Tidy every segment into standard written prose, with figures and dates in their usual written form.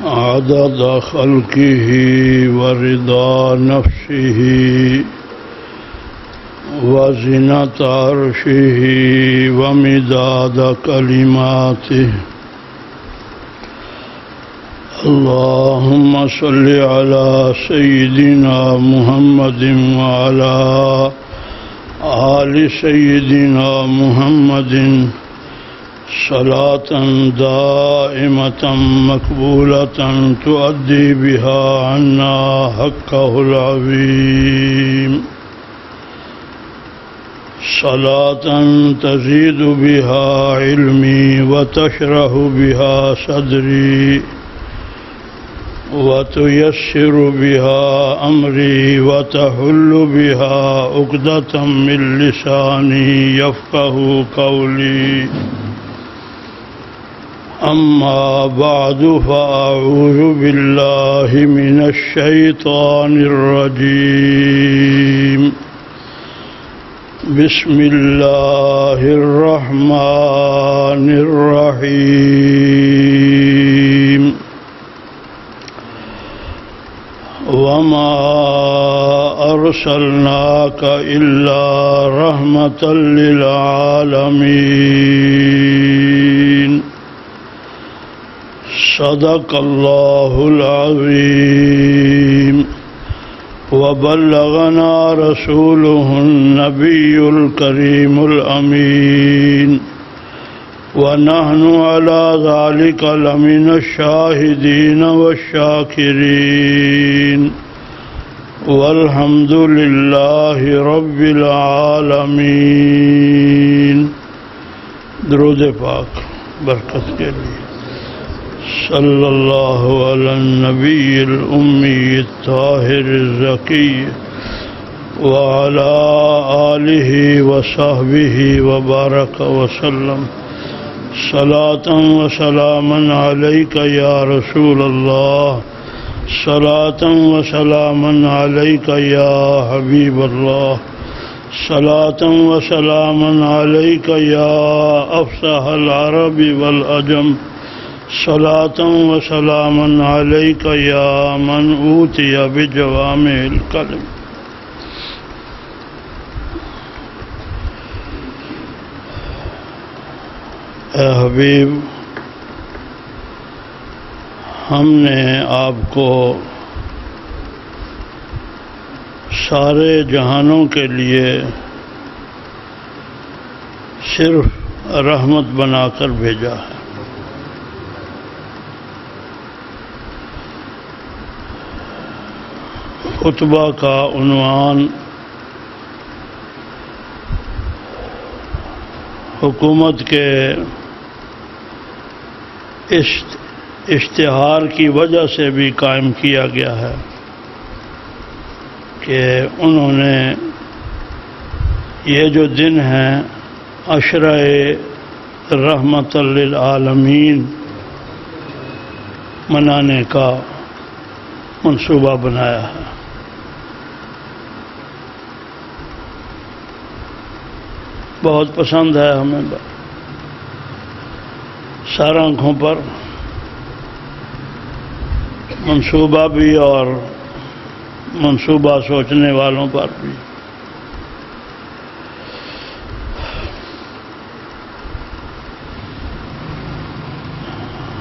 عدد خلقه ورضا نفسه وزنة عرشه ومداد كلماته. اللهم صل على سيدنا محمد وعلى آل سيدنا محمد صلاة دائمة مقبولة تؤدي بها عنا حقه العظيم، صلاة تزيد بها علمي وتشرح بها صدري وتيسر بها أمري وتحل بها عقدة من لساني يفقه قولي. أما بعد فأعوذ بالله من الشيطان الرجيم. بسم الله الرحمن الرحيم. وما أرسلناك إلا رحمة للعالمين. صدق الله العظيم. وبلغنا رسوله النبي الكريم الأمين، ونحن على ذلك لمن الشاهدين والشاكرين، والحمد لله رب العالمين. درود پاک برکت کے لیے صلی اللہ علی النبی الأمی الطاہر الزکی وعلى آلہ وصحبہ وبارک وسلم. صلاة وسلاما علیک یا رسول اللہ، صلاة وسلاما علیک یا حبیب اللہ، صلاة وسلاما علیک یا افصح العرب والعجم، صلاة وسلاما علیک یا من اوتی بجوامع الکلم. اے حبیب، ہم نے آپ کو سارے جہانوں کے لیے صرف رحمت بنا کر بھیجا ہے. خطبہ کا عنوان حکومت کے اشتہار کی وجہ سے بھی قائم کیا گیا ہے کہ انہوں نے یہ جو دن ہیں عشرہ رحمت للعالمین منانے کا منصوبہ بنایا ہے. بہت پسند ہے ہمیں، سارا آنکھوں پر منصوبہ بھی اور منصوبہ سوچنے والوں پر بھی.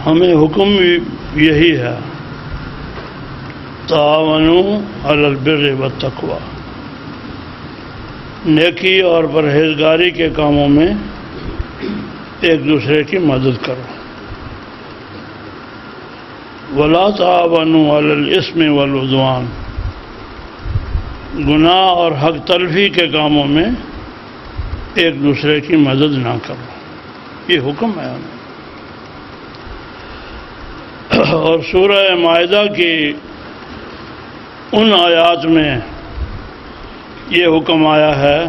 ہمیں حکم بھی یہی ہے، تعاونوا علی البر والتقوی، نیکی اور پرہیزگاری کے کاموں میں ایک دوسرے کی مدد کرو. ولا تعاونوا علی الاثم والعدوان، گناہ اور حق تلفی کے کاموں میں ایک دوسرے کی مدد نہ کرو. یہ حکم ہے ہمیں. اور سورہ مائدہ کی ان آیات میں یہ حکم آیا ہے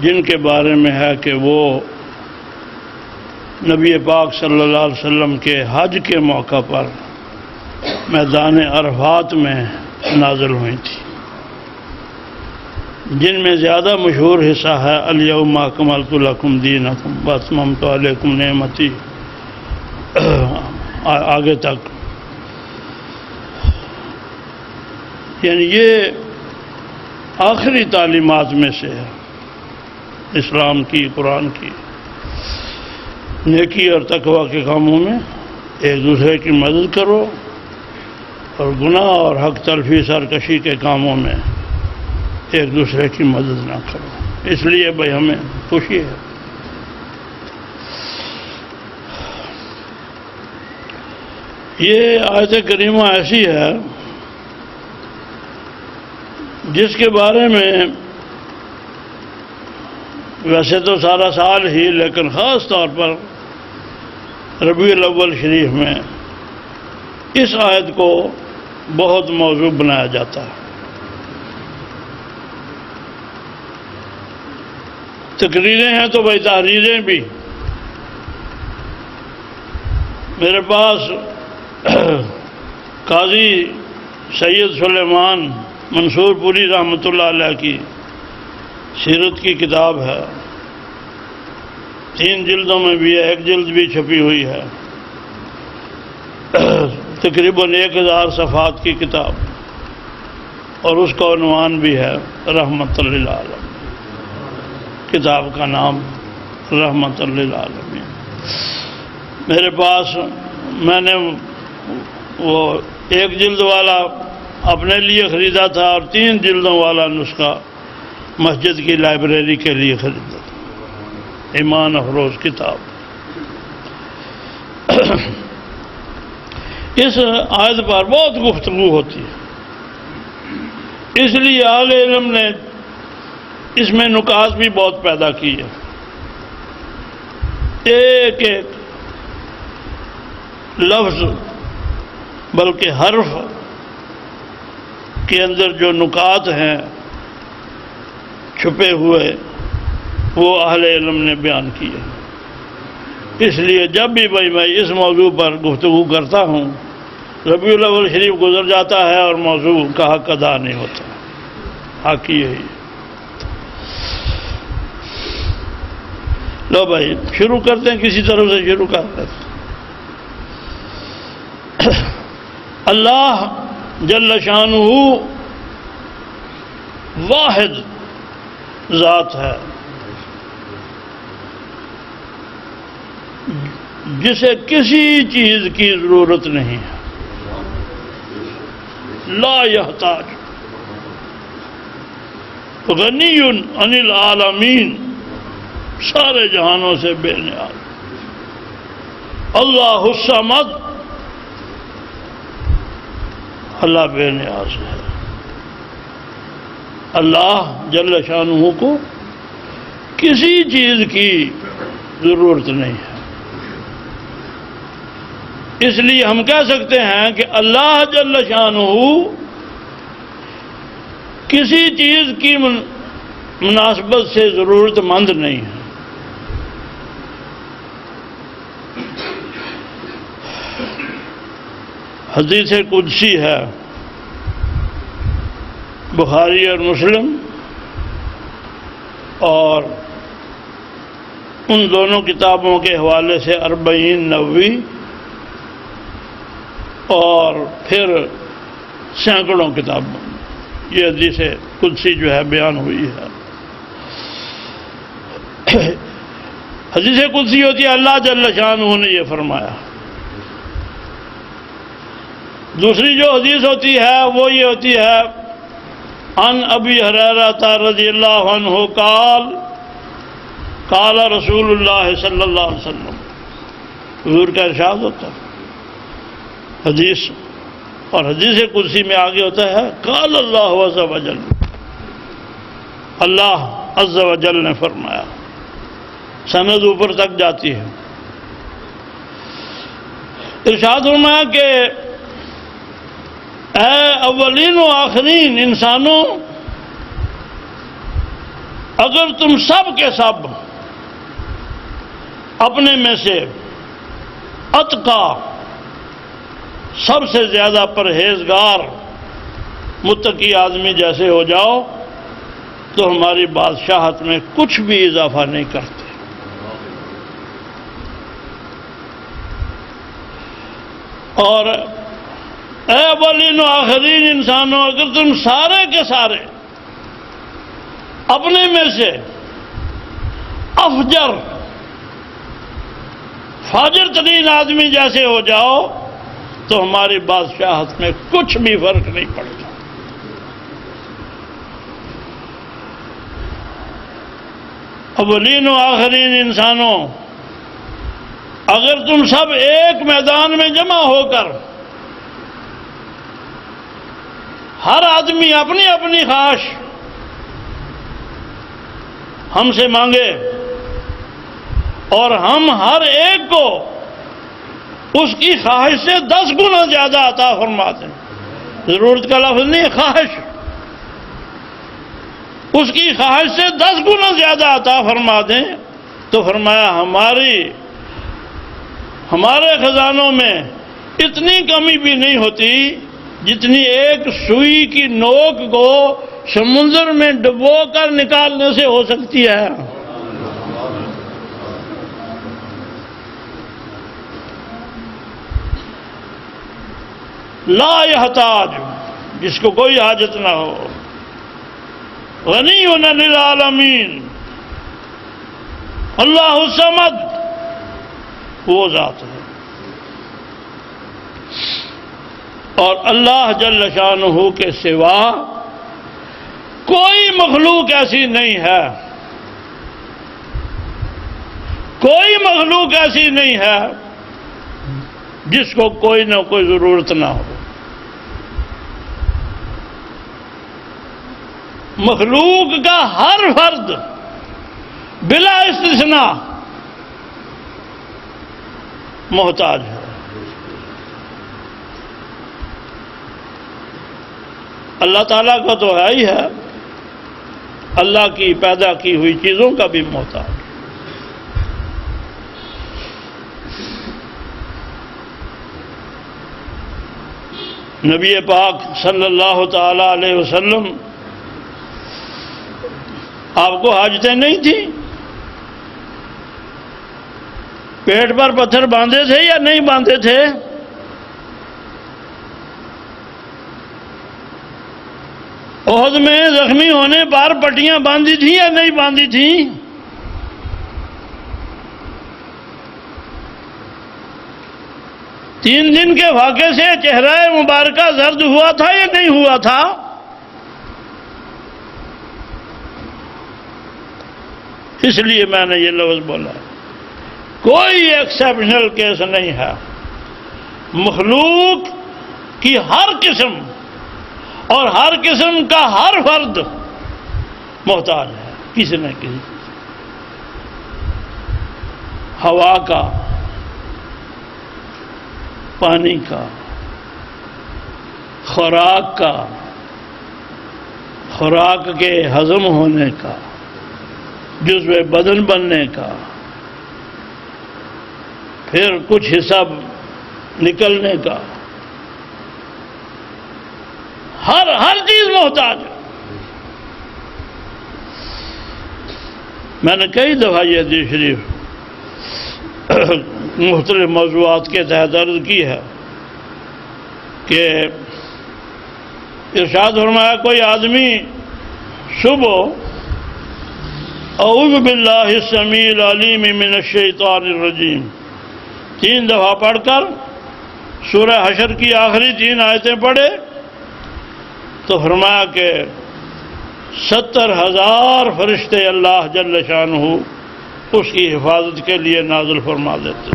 جن کے بارے میں ہے کہ وہ نبی پاک صلی اللہ علیہ وسلم کے حج کے موقع پر میدان عرفات میں نازل ہوئی تھی، جن میں زیادہ مشہور حصہ ہے الیوم اکملت لکم دینکم واتممت علیکم نعمتی، آگے تک یعنی یہ آخری تعلیمات میں سے ہے اسلام کی، قرآن کی۔ نیکی اور تقوی کے کاموں میں ایک دوسرے کی مدد کرو، اور گناہ اور حق تلفی سرکشی کے کاموں میں ایک دوسرے کی مدد نہ کرو۔ اس لیے بھائی ہمیں خوشی ہے۔ یہ آیت کریمہ ایسی ہے جس کے بارے میں ویسے تو سارا سال ہی، لیکن خاص طور پر ربیع الاول شریف میں اس آیت کو بہت موضوع بنایا جاتا ہے۔ تقریریں ہیں تو بھائی تحریریں بھی۔ میرے پاس قاضی سید سلیمان منصور پوری رحمۃ اللہ علیہ کی سیرت کی کتاب ہے، 3 جلدوں میں بھی ہے، 1 جلد بھی چھپی ہوئی ہے، تقریباً 1000 صفحات کی کتاب، اور اس کا عنوان بھی ہے رحمت للعالمین۔ کتاب کا نام رحمت للعالمین۔ میرے پاس میں نے وہ 1 جلد والا اپنے لیے خریدا تھا، اور 3 جلدوں والا نسخہ مسجد کی لائبریری کے لیے خریدا تھا، ایمان افروز کتاب۔ اس آیت پر بہت گفتگو ہوتی ہے، اس لیے اہل علم نے اس میں نکات بھی بہت پیدا کی ہے۔ ایک ایک لفظ بلکہ حرف کے اندر جو نکات ہیں چھپے ہوئے، وہ اہل علم نے بیان کیے۔ اس لیے جب بھی بھائی میں اس موضوع پر گفتگو کرتا ہوں، ربیع الاول شریف گزر جاتا ہے اور موضوع کا حق ادا نہیں ہوتا۔ حق یہی۔ لو بھائی شروع کرتے ہیں، کسی طرف سے شروع کرتے ہیں۔ اللہ جل شانہ واحد ذات ہے، جسے کسی چیز کی ضرورت نہیں ہے، لا یحتاج، غنی عن العالمین، سارے جہانوں سے بے نیاز۔ اللہ الصمد، اللہ بے نیاز ہے۔ اللہ جل شانہ کو کسی چیز کی ضرورت نہیں ہے۔ اس لیے ہم کہہ سکتے ہیں کہ اللہ جل شانہ کسی چیز کی مناسبت سے ضرورت مند نہیں ہے۔ حدیث قدسی ہے، بخاری اور مسلم، اور ان دونوں کتابوں کے حوالے سے 40 نووی اور پھر سینکڑوں کتابوں یہ حدیث قدسی جو ہے بیان ہوئی ہے۔ حدیث قدسی ہوتی ہے اللہ جل شانہ نے یہ فرمایا۔ دوسری جو حدیث ہوتی ہے وہ یہ ہوتی ہے عن ابی ہریرہ رضی اللہ عنہ قال قال رسول اللہ صلی اللہ علیہ وسلم، حضور کا ارشاد ہوتا ہے حدیث، اور حدیث قدسی میں آگے ہوتا ہے قال اللہ عز و جل، اللہ عز و جل نے فرمایا، سند اوپر تک جاتی ہے۔ ارشاد فرمایا کہ اے اولین و آخرین انسانوں، اگر تم سب کے سب اپنے میں سے اتقا، سب سے زیادہ پرہیزگار متقی آدمی جیسے ہو جاؤ تو ہماری بادشاہت میں کچھ بھی اضافہ نہیں کرتے۔ اور اے اولین و آخرین انسانوں، اگر تم سارے کے سارے اپنے میں سے افجر فاجر ترین آدمی جیسے ہو جاؤ تو ہماری بادشاہت میں کچھ بھی فرق نہیں پڑتا۔ اولین و آخرین انسانوں، اگر تم سب ایک میدان میں جمع ہو کر ہر آدمی اپنی اپنی خواہش ہم سے مانگے اور ہم ہر ایک کو اس کی خواہش سے 10 گنا زیادہ عطا فرما دیں، ضرورت کا لفظ نہیں، خواہش، اس کی خواہش سے 10 گنا زیادہ عطا فرما دیں، تو فرمایا ہمارے خزانوں میں اتنی کمی بھی نہیں ہوتی جتنی ایک سوئی کی نوک کو سمندر میں ڈبو کر نکالنے سے ہو سکتی ہے۔ لا یحتاج، جس کو کوئی حاجت نہ ہو، غنی للعالمین، اللہ الصمد، وہ ذات ہے۔ اور اللہ جل شانہ کے سوا کوئی مخلوق ایسی نہیں ہے، کوئی مخلوق ایسی نہیں ہے جس کو کوئی نہ کوئی ضرورت نہ ہو۔ مخلوق کا ہر فرد بلا استثناء محتاج ہے۔ اللہ تعالیٰ کا تو ہے ہی ہے، اللہ کی پیدا کی ہوئی چیزوں کا بھی محتاج۔ نبی پاک صلی اللہ تعالی علیہ وسلم، آپ کو حاجتیں نہیں تھیں؟ پیٹ پر پتھر باندھے تھے یا نہیں باندھے تھے؟ احد میں زخمی ہونے پر پٹیاں باندھی تھیں یا نہیں باندھی تھیں؟ تین دن کے واقعے سے چہرہ مبارکہ زرد ہوا تھا یا نہیں ہوا تھا؟ اس لیے میں نے یہ لفظ بولا، کوئی ایکسیپشنل کیس نہیں ہے، مخلوق کی ہر قسم اور ہر قسم کا ہر فرد محتاج ہے کسی نہ کسی، ہوا کا، پانی کا، خوراک کا، خوراک کے ہضم ہونے کا، جزو بدن بننے کا، پھر کچھ حصہ نکلنے کا، ہر چیز محتاج ہے۔ میں نے کئی دفعہ یہ حدیث شریف مختلف موضوعات کے تحت عرض کی ہے کہ ارشاد فرمایا، کوئی آدمی صبح اعوذ باللہ السمیع العلیم من الشیطان الرجیم 3 دفعہ پڑھ کر سورہ حشر کی آخری 3 آیتیں پڑھے تو فرمایا کہ 70,000 فرشتے اللہ جل شانہ اس کی حفاظت کے لیے نازل فرما دیتے،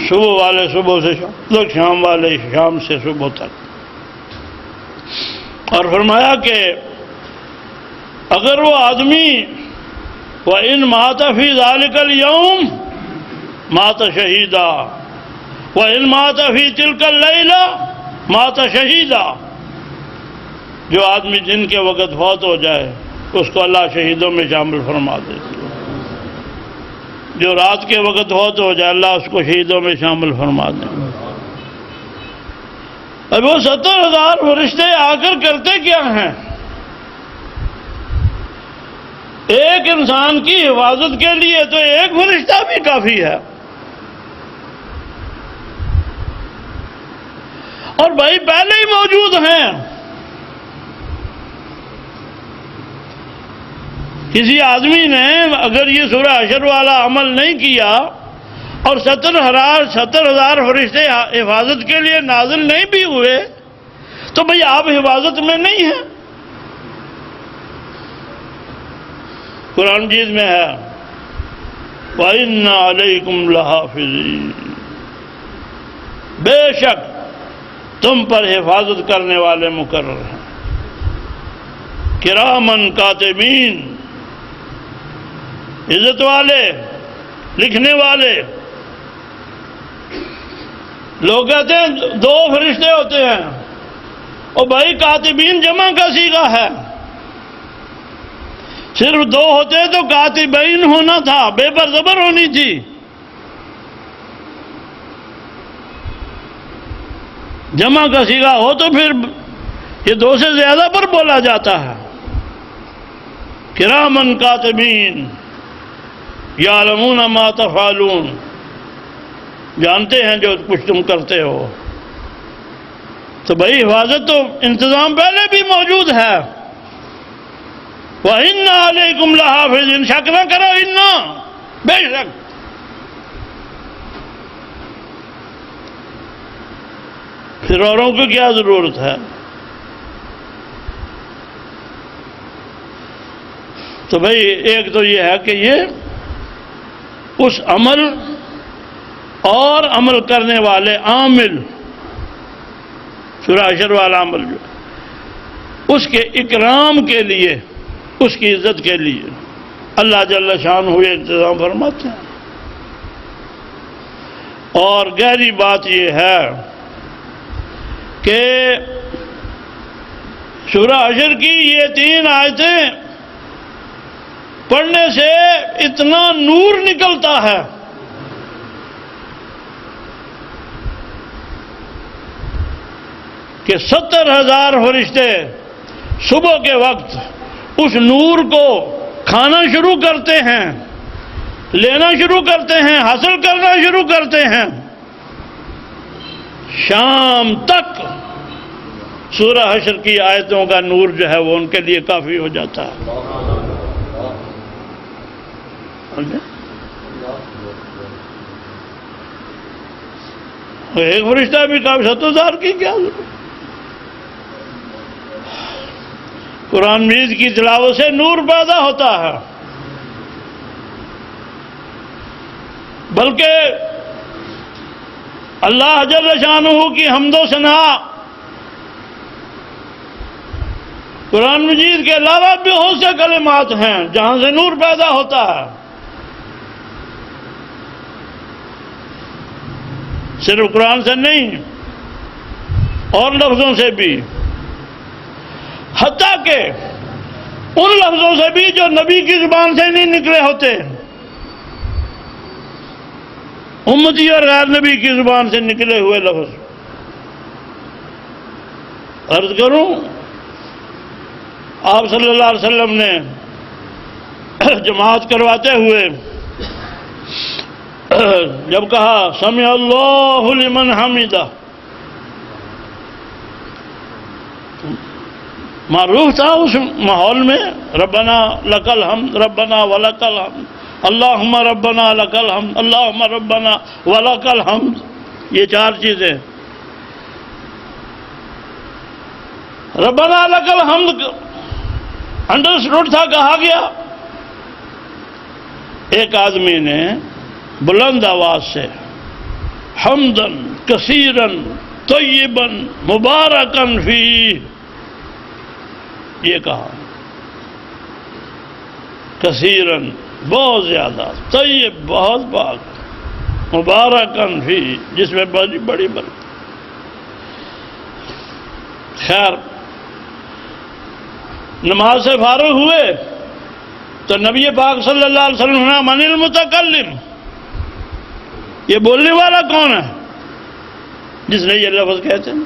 صبح والے صبح سے شام تک، شام والے شام سے صبح تک۔ اور فرمایا کہ اگر وہ آدمی وَإِن مَاتَ فِي ذَلِكَ الْيَوْمِ مَاتَ شَهِيدًا وَإِن مَاتَ فِي تِلْكَ اللَّيْلَةِ مَاتَ شَهِيدًا، جو آدمی جن کے وقت فوت ہو جائے اس کو اللہ شہیدوں میں شامل فرما دیتے، جو رات کے وقت فوت ہو جائے اللہ اس کو شہیدوں میں شامل فرما دے۔ اب وہ 70,000 فرشتے آ کر کرتے کیا ہیں؟ ایک انسان کی حفاظت کے لیے تو ایک فرشتہ بھی کافی ہے، بھائی پہلے ہی موجود ہیں. کسی آدمی نے اگر یہ سورہ حشر والا عمل نہیں کیا اور 70,000 فرشتے حفاظت کے لیے نازل نہیں بھی ہوئے تو بھئی آپ حفاظت میں نہیں ہیں. قرآن مجید میں ہے وَإِنَّ عَلَيْكُمْ لَحَافِظِينَ، بے شک تم پر حفاظت کرنے والے مقرر ہیں. کرامن کاتبین، عزت والے، لکھنے والے. لوگ کہتے ہیں 2 فرشتے ہوتے ہیں، اور بھائی کاتبین جمع کا صیغہ ہے. صرف 2 ہوتے تو کاتبین ہونا تھا، بے پر زبر ہونی تھی. جمع کا صیغہ ہو تو پھر یہ 2 سے زیادہ پر بولا جاتا ہے. کرامن کاتبین یعلمون ما تفعلون، جانتے ہیں جو کچھ تم کرتے ہو. تو بھائی حفاظت تو انتظام پہلے بھی موجود ہے. وَإِنَّ عَلَيْكُمْ لَحَافِظِينَ، شک نہ کرو، اِنَّا، بے شک. پھر اوروں کو کیا ضرورت ہے؟ تو بھئی ایک تو یہ ہے کہ یہ اس عمل اور عمل کرنے والے عامل، سورہ حشر والا عمل جو اس کے اکرام کے لیے، اس کی عزت کے لیے اللہ جل شانہ یہ انتظام فرماتے ہیں. اور گہری بات یہ ہے کہ سورہ حشر کی یہ 3 آیتیں پڑھنے سے اتنا نور نکلتا ہے کہ 70,000 فرشتے صبح کے وقت اس نور کو کھانا شروع کرتے ہیں، لینا شروع کرتے ہیں، حاصل کرنا شروع کرتے ہیں. شام تک سورہ حشر کی آیتوں کا نور جو ہے وہ ان کے لیے کافی ہو جاتا ہے. ایک فرشتہ بھی کافی، 70,000 کی کیا ضرورت؟ قرآن مجید کی تلاوت سے نور پیدا ہوتا ہے. بلکہ اللہ جل شانہ کی حمد و ثنا قرآن مجید کے علاوہ بھی بہت سے کلمات ہیں جہاں سے نور پیدا ہوتا ہے. صرف قرآن سے نہیں، اور لفظوں سے بھی، حتیٰ کہ ان لفظوں سے بھی جو نبی کی زبان سے نہیں نکلے ہوتے، امتی اور غیر نبی کی زبان سے نکلے ہوئے لفظ. عرض کروں، آپ صلی اللہ علیہ وسلم نے جماعت کرواتے ہوئے جب کہا سمع اللہ لمن حمدہ، معروف تھا اس ماحول میں ربنا لک الحمد، ربنا ولک الحمد، اللہم ربنا لک الحمد، اللہم ربنا ولک الحمد. یہ 4 چیزیں. ربنا لک الحمد انڈرسٹوڈ تھا، کہا گیا. ایک آدمی نے بلند آواز سے حمدن کثیرن طیبن مبارکن فیہ یہ کہا. کثیرن بہت زیادہ، طیب بہت پاک، مبارکن فیہ جس میں بڑی بڑی برکت. خیر، نماز سے فارغ ہوئے تو نبی پاک صلی اللہ علیہ وسلم نے من المتکلم، یہ بولنے والا کون ہے جس نے یہ لفظ کہتے ہیں؟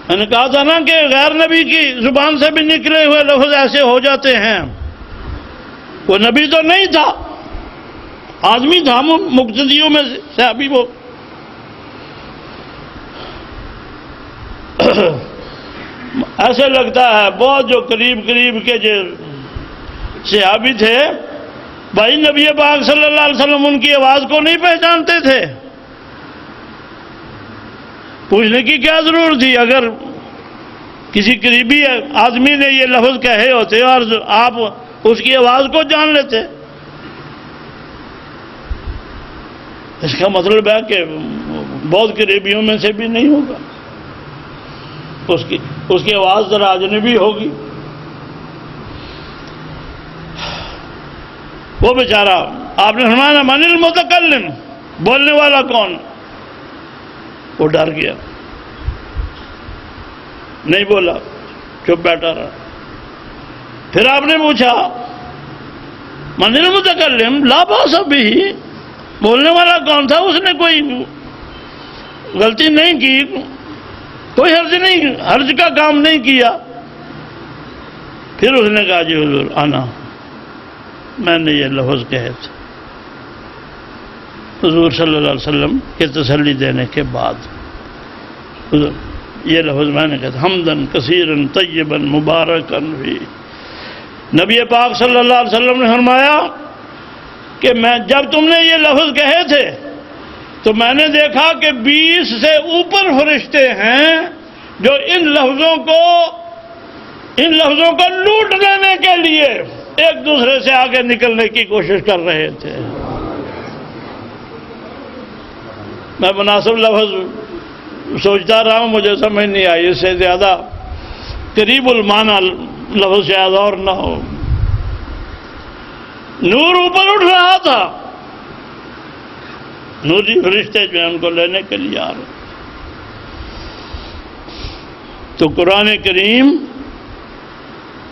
میں نے کہا تھا نا کہ غیر نبی کی زبان سے بھی نکلے ہوئے لفظ ایسے ہو جاتے ہیں. وہ نبی تو نہیں تھا، آدمی تھا، مقتدیوں میں سے صحابی وہ. ایسے لگتا ہے بہت جو قریب کے جو صحابی تھے بھائی نبی پاک صلی اللہ علیہ وسلم ان کی آواز کو نہیں پہچانتے تھے. پوچھنے کی کیا ضرورت تھی؟ اگر کسی قریبی آدمی نے یہ لفظ کہے ہوتے اور آپ اس کی آواز کو جان لیتے. اس کا مطلب ہے کہ بہت قریبیوں میں سے بھی نہیں ہوگا، اس کی آواز ذرا اجنبی ہوگی. وہ بیچارہ آپ نے فرمایا من المتکلم، بولنے والا کون؟ وہ ڈر گیا، نہیں بولا، چپ بیٹھا رہا. پھر آپ نے پوچھا من المتکلم لا باس بہ، بولنے والا کون تھا؟ اس نے کوئی غلطی نہیں کی، کوئی حرج کا کام نہیں کیا. پھر اس نے کہا جی حضور آنا، میں نے یہ لفظ کہے تھے. حضور صلی اللہ علیہ وسلم کے تسلی دینے کے بعد حضور یہ لفظ میں نے کہا تھا حمدن کثیرن طیبن مبارکن فی. نبی پاک صلی اللہ علیہ وسلم نے فرمایا کہ جب تم نے یہ لفظ کہے تھے تو میں نے دیکھا کہ 20 سے اوپر فرشتے ہیں جو ان لفظوں کو لوٹ لینے کے لیے ایک دوسرے سے آگے نکلنے کی کوشش کر رہے تھے. میں مناسب لفظ سوچتا رہا ہوں، مجھے سمجھ نہیں آئی. اس سے زیادہ قریب المعنی لفظ شاید اور نہ ہو. نور اوپر اٹھ رہا تھا، نوری فرشتے جو ہیں ان کو لینے کے لیے آ رہے. تو قرآن کریم،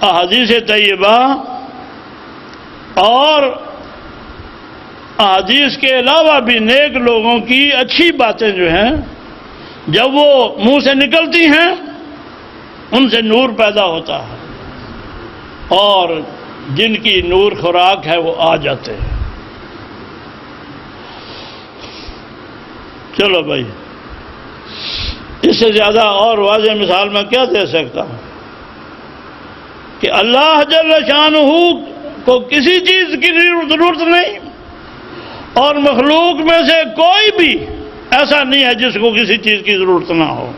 احادیث طیبہ اور احادیث کے علاوہ بھی نیک لوگوں کی اچھی باتیں جو ہیں جب وہ منہ سے نکلتی ہیں ان سے نور پیدا ہوتا ہے، اور جن کی نور خوراک ہے وہ آ جاتے ہیں. چلو بھائی، اس سے زیادہ اور واضح مثال میں کیا دے سکتا ہوں کہ اللہ جل شانہ کو کسی چیز کی ضرورت نہیں، اور مخلوق میں سے کوئی بھی ایسا نہیں ہے جس کو کسی چیز کی ضرورت نہ ہو.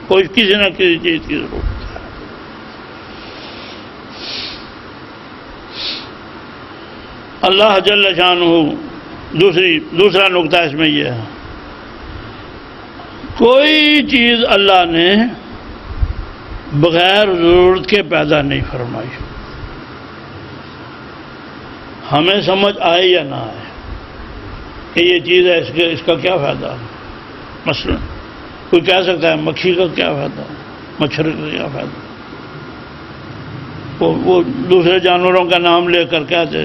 کوئی کسی نہ کسی چیز کی ضرورت ہے. اللہ جل شانہ، دوسرا نقطہ اس میں یہ ہے، کوئی چیز اللہ نے بغیر ضرورت کے پیدا نہیں فرمائی. ہمیں سمجھ آئے یا نہ آئے کہ یہ چیز ہے، اس کا کیا فائدہ. مثلا کوئی کہہ سکتا ہے مکھی کا کیا فائدہ، مچھر کا کیا فائدہ. وہ دوسرے جانوروں کا نام لے کر کہتے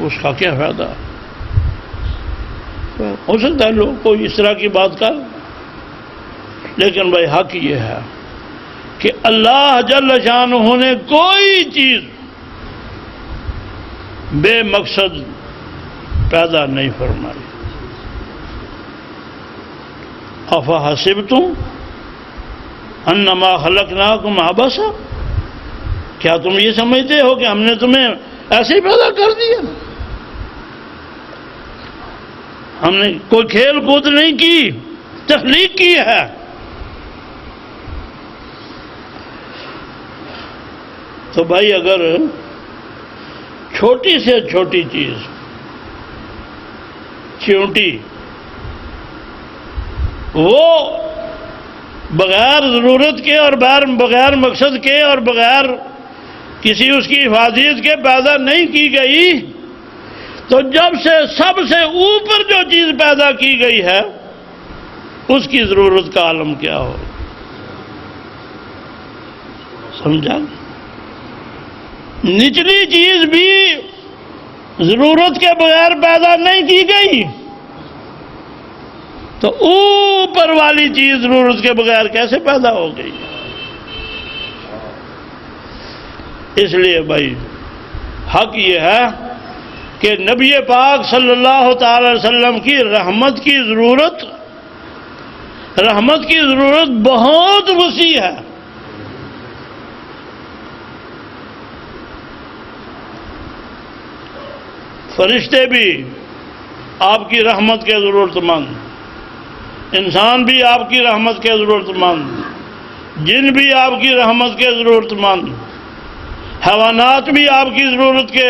اس کا کیا فائدہ. ہو سکتا ہے لوگ کوئی اس طرح کی بات کر، لیکن بھائی حق یہ ہے کہ اللہ جل شانہ نے کوئی چیز بے مقصد پیدا نہیں فرمائی. افحسبتم انما خلقناکم عبثا، کیا تم یہ سمجھتے ہو کہ ہم نے تمہیں ایسے ہی پیدا کر دیا؟ ہم نے کوئی کھیل کود نہیں کی، تخلیق کی ہے. تو بھائی اگر چھوٹی سے چھوٹی چیز، چیونٹی، وہ بغیر ضرورت کے اور بغیر مقصد کے اور بغیر کسی اس کی حفاظت کے پیدا نہیں کی گئی، تو جب سے سب سے اوپر جو چیز پیدا کی گئی ہے اس کی ضرورت کا عالم کیا ہو. سمجھا؟ نچلی چیز بھی ضرورت کے بغیر پیدا نہیں کی گئی، تو اوپر والی چیز ضرورت کے بغیر کیسے پیدا ہو گئی؟ اس لیے بھائی حق یہ ہے کہ نبی پاک صلی اللہ تعالی وسلم کی رحمت کی ضرورت رحمت کی ضرورت بہت وسیع ہے. فرشتے بھی آپ کی رحمت کے ضرورت مند، انسان بھی آپ کی رحمت کے ضرورت مند، جن بھی آپ کی رحمت کے ضرورت مند، حیوانات بھی آپ کی ضرورت کے،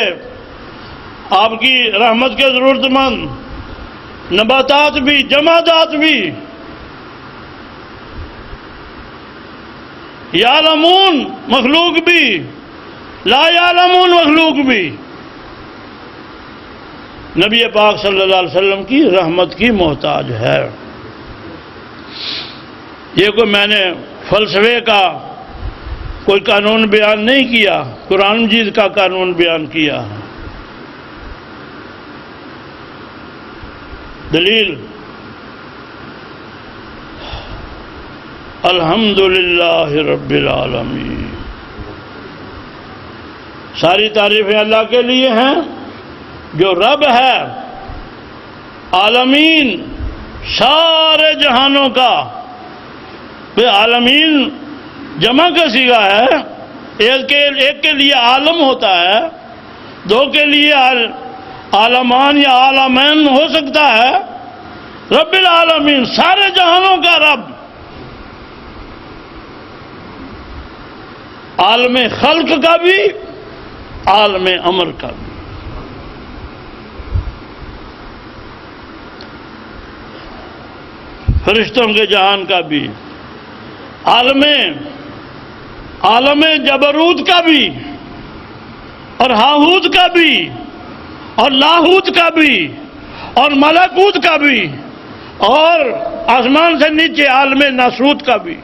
آپ کی رحمت کے ضرورت مند، نباتات بھی، جمادات بھی، یعلمون مخلوق بھی، لا یعلمون مخلوق بھی نبی پاک صلی اللہ علیہ وسلم کی رحمت کی محتاج ہے. یہ کوئی میں نے فلسفے کا کوئی قانون بیان نہیں کیا، قرآن مجید کا قانون بیان کیا. دلیل الحمدللہ رب العالمین. ساری تعریفیں اللہ کے لیے ہیں جو رب ہے عالمین، سارے جہانوں کا. عالمین جمع کا صیغہ ہے، ایک کے لیے عالم ہوتا ہے، دو کے لیے عالمان یا عالمین ہو سکتا ہے. رب العالمین سارے جہانوں کا رب، عالم خلق کا بھی، عالم امر کا بھی. فرشتوں کے جہان کا بھی، عالم جبروت کا بھی، اور ہاہوت کا بھی، اور لاہوت کا بھی، اور ملکوت کا بھی، اور آسمان سے نیچے عالم ناسوت کا بھی.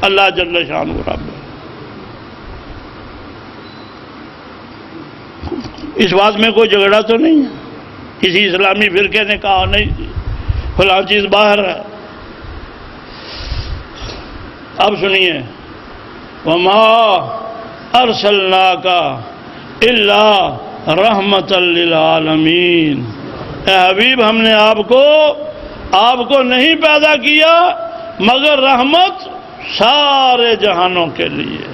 اللہ جل شانہ رب. اس بات میں کوئی جھگڑا تو نہیں ہے. کسی اسلامی فرقے نے کہا نہیں فلاں چیز باہر ہے. اب سنیے، وَمَا أَرْسَلْنَاكَ إِلَّا رَحْمَةً لِّلْعَالَمِينَ. اے حبیب، ہم نے آپ کو نہیں پیدا کیا مگر رحمت سارے جہانوں کے لیے.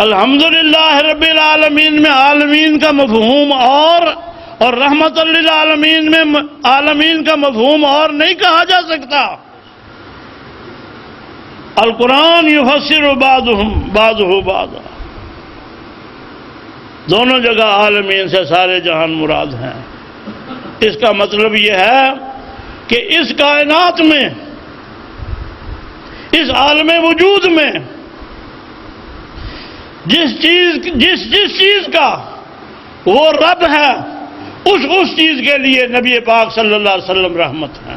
الحمدللہ رب العالمین میں عالمین کا مفہوم اور رحمت للعالمین میں عالمین کا مفہوم اور نہیں کہا جا سکتا. القرآن یفسر بعضہ بعضا. دونوں جگہ عالمین سے سارے جہان مراد ہیں. اس کا مطلب یہ ہے کہ اس کائنات میں، اس عالم وجود میں جس چیز کا وہ رب ہے، اس چیز کے لیے نبی پاک صلی اللہ علیہ وسلم رحمت ہے.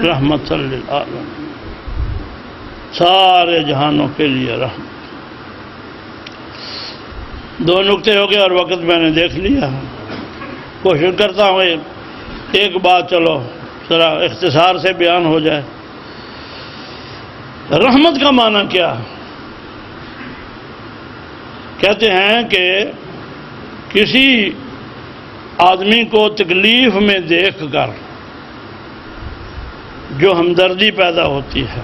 رحمت للعالمین، سارے جہانوں کے لیے رحمت. دو نکتے ہو گئے اور وقت میں نے دیکھ لیا. کوشش کرتا ہوں ایک بات چلو ذرا اختصار سے بیان ہو جائے. رحمت کا معنی کیا؟ کہتے ہیں کہ کسی آدمی کو تکلیف میں دیکھ کر جو ہمدردی پیدا ہوتی ہے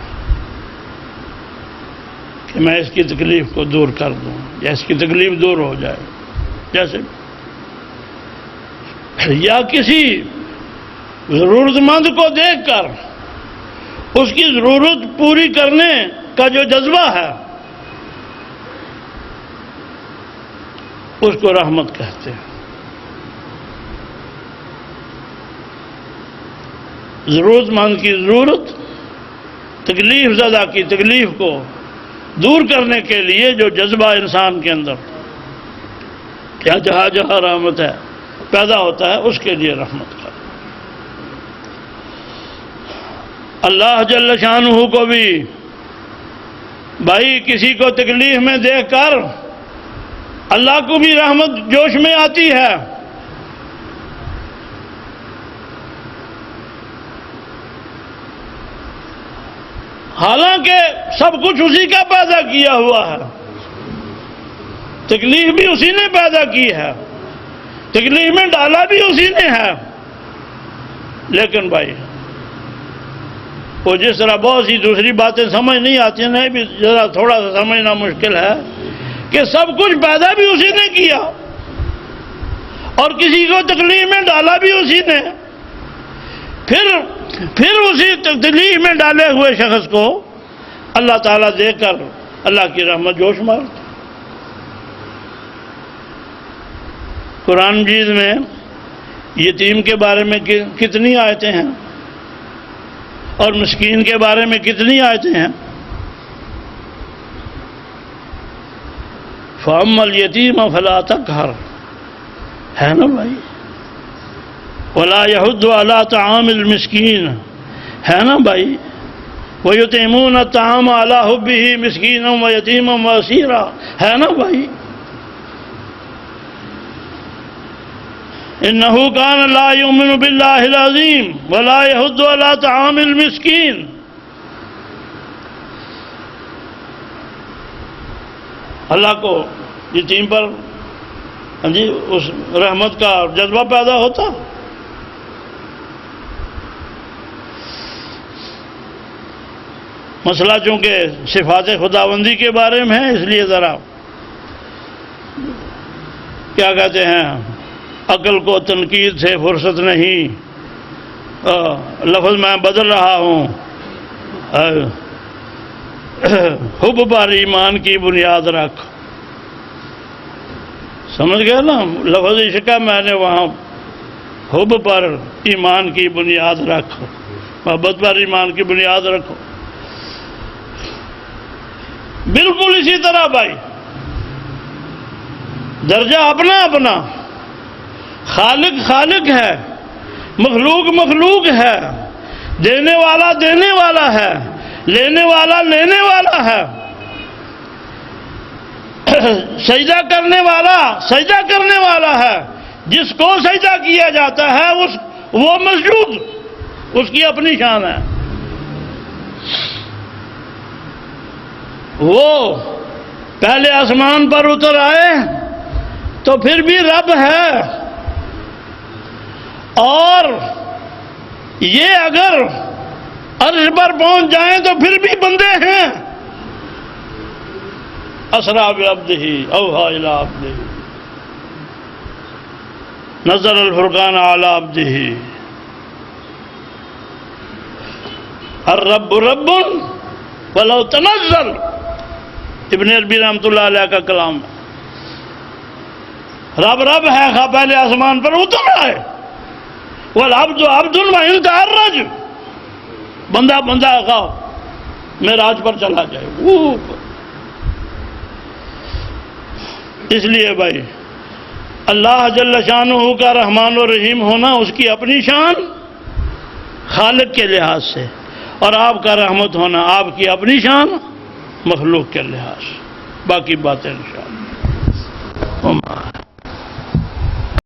کہ میں اس کی تکلیف کو دور کر دوں یا اس کی تکلیف دور ہو جائے، جیسے یا کسی ضرورت مند کو دیکھ کر اس کی ضرورت پوری کرنے کا جو جذبہ ہے اس کو رحمت کہتے ہیں. ضرورت مند کی ضرورت، تکلیف زدہ کی تکلیف کو دور کرنے کے لیے جو جذبہ انسان کے اندر کیا جہاں جہاں رحمت ہے پیدا ہوتا ہے، اس کے لیے رحمت کا. اللہ جل شانہ کو بھی بھائی کسی کو تکلیف میں دیکھ کر اللہ کو بھی رحمت جوش میں آتی ہے. حالانکہ سب کچھ اسی کا پیدا کیا ہوا ہے، تکلیف بھی اسی نے پیدا کی ہے، تکلیف میں ڈالا بھی اسی نے ہے، لیکن بھائی وہ جس طرح بہت سی دوسری باتیں سمجھ نہیں آتی ہیں، نہیں بھی ذرا تھوڑا سا سمجھنا مشکل ہے کہ سب کچھ پیدا بھی اسی نے کیا اور کسی کو تکلیف میں ڈالا بھی اسی نے، پھر اسی تکلیف میں ڈالے ہوئے شخص کو اللہ تعالیٰ دیکھ کر اللہ کی رحمت جوش مارتا۔ قرآن مجید میں یتیم کے بارے میں کتنی آیتیں ہیں اور مسکین کے بارے میں کتنی آیتیں ہیں؟ فَأَمَّا الْيَتِيمَ فَلَا تَقْهَرْ، ہے نا بھائی؟ وَلَا يَحُضُّ عَلَىٰ طَعَامِ الْمِسْكِينِ، ہے نا بھائی؟ وَيُطْعِمُونَ الطَّعَامَ عَلَىٰ حُبِّهِ مِسْكِينًا وَيَتِيمًا وَأَسِيرًا، ہے نا بھائی؟ إِنَّهُ كَانَ لَا يُؤْمِنُ بِاللَّهِ الْعَظِيمِ وَلَا يَحُضُّ عَلَىٰ طَعَامِ الْمِسْكِينِ۔ اللہ کو یتیم پر اس رحمت کا جذبہ پیدا ہوتا۔ مسئلہ چونکہ صفات خداوندی کے بارے میں ہے، اس لیے ذرا کیا کہتے ہیں، عقل کو تنقید سے فرصت نہیں، لفظ میں بدل رہا ہوں، حب پر ایمان کی بنیاد رکھ، سمجھ گئے نا؟ لفظ عشق میں نے وہاں حب پر ایمان کی بنیاد رکھ، محبت پر ایمان کی بنیاد رکھو۔ بالکل اسی طرح بھائی درجہ اپنا اپنا، خالق خالق ہے، مخلوق مخلوق ہے، دینے والا ہے، لینے والا ہے، سجدہ کرنے والا ہے، جس کو سجدہ کیا جاتا ہے وہ مسجود، اس کی اپنی شان ہے۔ وہ پہلے آسمان پر اتر آئے تو پھر بھی رب ہے، اور یہ اگر عرش پر پہنچ جائیں تو پھر بھی بندے ہیں۔ اسریٰ بعبدہ اوحیٰ الی عبدہ، نزل الفرقان علی عبدہ، الرب رب ولو تنزل، ابن عربی رحمۃ اللہ علیہ کا کلام ہے۔ رب ہے، خواہ پہلے آسمان پر اتر آئے، والعبد عبد وإن تعرج، بندہ خواہ معراج پر چلا جائے۔ اس لیے بھائی اللہ جل شانہ کا رحمان و رحیم ہونا اس کی اپنی شان خالق کے لحاظ سے، اور آپ کا رحمت ہونا آپ کی اپنی شان مخلوق کے لحاظ سے۔ باقی باتیں انشاءاللہ۔